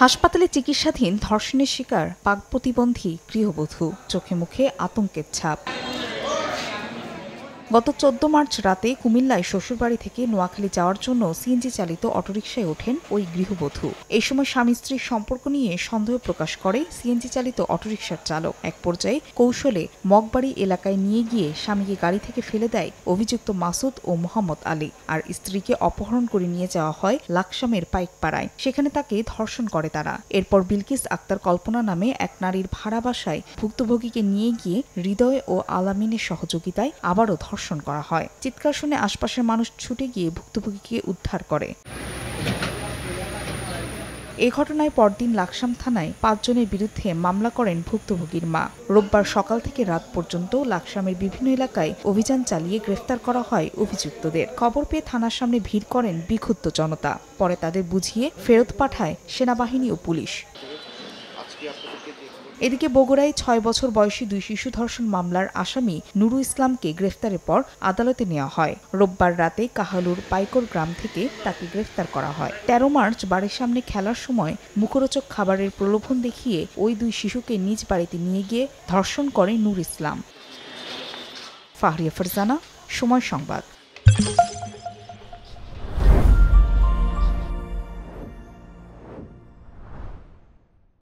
হাসপাতালে চিকিৎসাধীন ধর্ষণের শিকার পাক প্রতিবন্ধী গৃহবধূ, চোখে মুখে আতঙ্কের ছাপ। গত 14 মার্চ রাতে কুমিল্লায় শ্বশুরবাড়ি থেকে নোয়াখালী যাওয়ার জন্য সিএনজি চালিত অটোরিকশায় ওঠেন ওই গৃহবধূ। এই সময় স্বামী স্ত্রীর সম্পর্ক নিয়ে সন্দেহ প্রকাশ করে সিএনজি চালিত অটোরিকশার চালক। এক পর্যায়ে কৌশলে মগবাড়ি এলাকায় নিয়ে গিয়ে স্বামীকে গাড়ি থেকে ফেলে দেয় অভিযুক্ত মাসুদ ও মোহাম্মদ আলী। আর স্ত্রীকে অপহরণ করে নিয়ে যাওয়া হয় লাকসামের পাইকপাড়ায়। সেখানে তাকে ধর্ষণ করে তারা। এরপর বিলকিস আক্তার কল্পনা নামে এক নারীর ভাড়া বাসায় ভুক্তভোগীকে নিয়ে গিয়ে হৃদয় ও আলামিনের সহযোগিতায় আবারও ধর্ষণ করা হয়। চিৎকার শুনে আশপাশের মানুষ ছুটে গিয়ে ভুক্তভোগীকে উদ্ধার করে। এ ঘটনায় পরদিন লাকসাম থানায় 5 জনের বিরুদ্ধে মামলা করেন ভুক্তভোগীর মা। রোববার সকাল থেকে রাত পর্যন্ত লাকসামের বিভিন্ন এলাকায় অভিযান চালিয়ে গ্রেফতার করা হয় অভিযুক্তদের। খবর পেয়ে থানার সামনে ভিড় করেন বিক্ষুব্ধ জনতা। পরে তাদের বুঝিয়ে ফেরত পাঠায় সেনাবাহিনী ও পুলিশ। এদিকে বগুড়ায় 6 বছর বয়সী 2 শিশু ধর্ষণ মামলার আসামি নুরু ইসলামকে গ্রেফতারের পর আদালতে নেওয়া হয়। রোববার রাতে কাহালুর পাইকর গ্রাম থেকে তাকে গ্রেফতার করা হয়। 13 মার্চ বাড়ির সামনে খেলার সময় মুখরোচক খাবারের প্রলোভন দেখিয়ে ওই 2 শিশুকে নিজ বাড়িতে নিয়ে গিয়ে ধর্ষণ করে নুর ইসলাম। ফাহরিয়া ফারজানা, সময় সংবাদ।